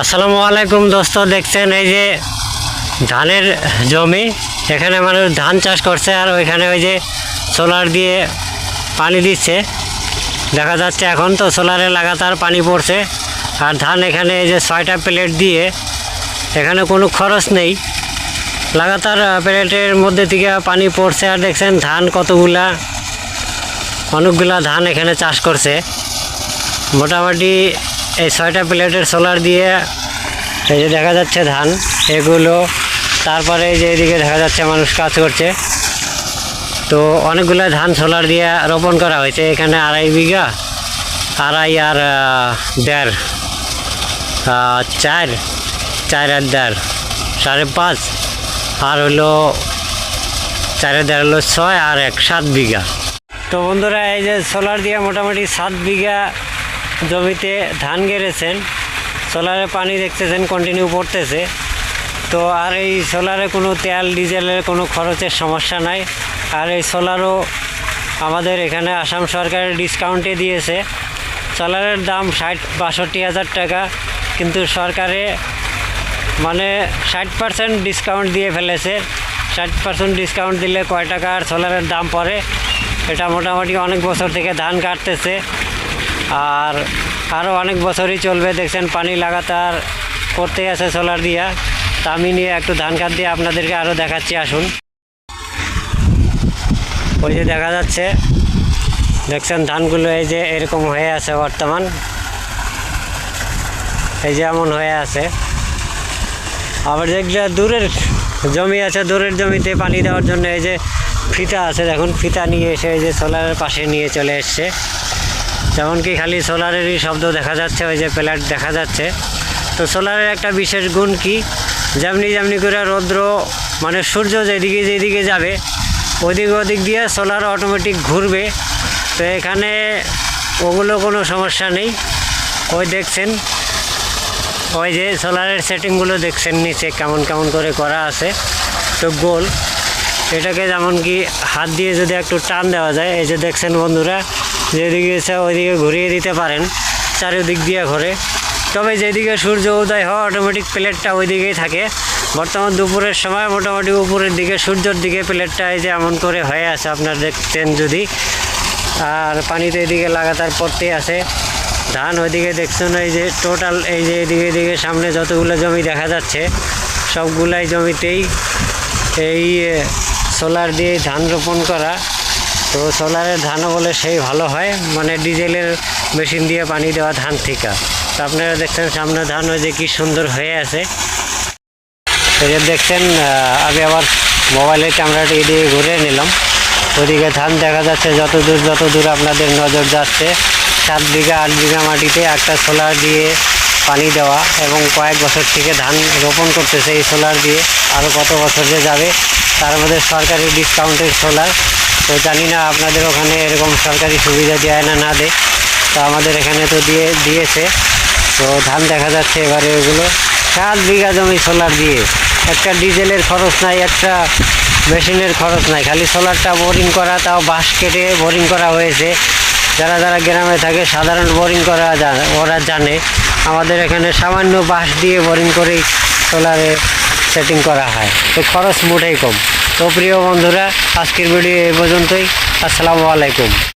আসসালামু আলাইকুম দোস্ত, দেখছেন এই যে ধানের জমি, এখানে মানুষ ধান চাষ করছে আর ওইখানে ওই যে সোলার দিয়ে পানি দিচ্ছে দেখা যাচ্ছে। এখন তো সোলারে লাগাতার পানি পড়ছে আর ধান এখানে এই যে 6টা প্লেট দিয়ে, এখানে কোনো খরচ নেই, লাগাতার প্লেটের মধ্যে থেকে পানি পড়ছে। আর দেখছেন ধান কতগুলা, অনেকগুলা ধান এখানে চাষ করছে মোটামুটি এই 6টা প্লেটের সোলার দিয়ে। এই যে দেখা যাচ্ছে ধান এগুলো, তারপরে এই যে এদিকে দেখা যাচ্ছে মানুষ কাজ করছে। তো অনেকগুলো ধান সোলার দিয়ে রোপণ করা হয়েছে। এখানে 2.5 বিঘা, 2.5 আর 1.5, 4 আর 1.5, 5.5, আর হলো 4 আর 1.5 হলো 6 আর 1 7 বিঘা। তো বন্ধুরা, এই যে সোলার দিয়ে মোটামুটি 7 বিঘা জমিতে ধান গেড়েছেন। সোলারে পানি দেখতেছেন কন্টিনিউ পড়তেছে। তো আর এই সোলারে কোনো তেল ডিজেলের কোনো খরচের সমস্যা নাই। আর এই সোলারও আমাদের এখানে আসাম সরকারের ডিসকাউন্টে দিয়েছে। সোলারের দাম 60-62 হাজার টাকা, কিন্তু সরকারে মানে 60% ডিসকাউন্ট দিয়ে ফেলেছে। 60% ডিসকাউন্ট দিলে কয় টাকার সোলারের দাম পড়ে, এটা মোটামুটি অনেক বছর থেকে ধান কাটতেছে আর আরও অনেক বছরই চলবে। দেখছেন পানি লাগাতার করতে আছে সোলার দিয়া। তা আমি নিয়ে একটু ধান কাট দিয়ে আপনাদেরকে আরও দেখাচ্ছি, আসুন। ওই যে দেখা যাচ্ছে, দেখছেন ধানগুলো এই যে এরকম হয়ে আছে বর্তমান, এই যে এমন হয়ে আছে। আবার যেগুলো দূরের জমি আছে, দূরের জমিতে পানি দেওয়ার জন্য এই যে ফিতা আছে, দেখুন ফিতা নিয়ে এসে এই যে সোলারের পাশে নিয়ে চলে এসছে। যেমন কি খালি সোলারেরই শব্দ দেখা যাচ্ছে, ওই যে প্লেট দেখা যাচ্ছে। তো সোলারের একটা বিশেষ গুণ কি, যেমনি করে রৌদ্র মানে সূর্য যেদিকে যাবে ওদিক দিয়ে সোলার অটোমেটিক ঘুরবে। তো এখানে ওগুলো কোনো সমস্যা নেই। ওই দেখছেন ওই যে সোলারের সেটিংগুলো দেখছেন নিচে কেমন করে করা আছে। তো গোল, এটাকে যেমন কি হাত দিয়ে যদি একটু টান দেওয়া যায়, এই যে দেখছেন বন্ধুরা, যেদিকে ইচ্ছা ওইদিকে ঘুরিয়ে দিতে পারেন, চারিদিক দিয়ে ঘোরে। তবে যেদিকে সূর্য উদয় হয় অটোমেটিক প্লেটটা ওই দিকেই থাকে। বর্তমান দুপুরের সময় মোটামুটি উপরের দিকে সূর্যের দিকে প্লেটটা এই যে এমন করে হয়ে আছে, আপনারা দেখছেন যদি। আর পানিতে এদিকে লাগাতার পড়তেই আছে। ধান ওইদিকে দেখছেন, এই যে টোটাল এই যে এদিকে সামনে যতগুলো জমি দেখা যাচ্ছে সবগুলাই জমিতেই এই সোলার দিয়ে ধান রোপণ করা। তো সোলারের ধানও বলে সেই ভালো হয়, মানে ডিজেলের মেশিন দিয়ে পানি দেওয়া ধান থেকে। তো আপনারা দেখছেন সামনে ধান ওই যে কি সুন্দর হয়ে আছে। এই যে দেখছেন, আমি আবার মোবাইলের ক্যামেরাটি দিয়ে ঘুরে নিলাম, ওইদিকে ধান দেখা যাচ্ছে যত দূর আপনাদের নজর যাচ্ছে। 7 বিঘা 8 বিঘা মাটিতে একটা সোলার দিয়ে পানি দেওয়া, এবং কয়েক বছর থেকে ধান রোপণ করতেছে এই সোলার দিয়ে। আরও কত বছর যে যাবে, তার মধ্যে সরকারি ডিসকাউন্টের সোলার। তো জানি না আপনাদের ওখানে এরকম সরকারি সুবিধা দেয় না দেয়। তো আমাদের এখানে তো দিয়েছে। তো ধান দেখা যাচ্ছে এবারে ওগুলো 7 বিঘা জমি সোলার দিয়ে, একটা ডিজেলের খরচ নাই, একটা মেশিনের খরচ নাই, খালি সোলারটা বোরিং করা, তাও বাঁশ কেটে বোরিং করা হয়েছে। যারা গ্রামে থাকে সাধারণ বোরিং করা ওরা জানে। আমাদের এখানে সামান্য বাঁশ দিয়ে বোরিং করেই সোলারে সেটিং করা হয়, তো খরচ মোটেই কম। তো প্রিয় বন্ধুরা, আজকের ভিডিও এই পর্যন্তই। আসসালামু আলাইকুম।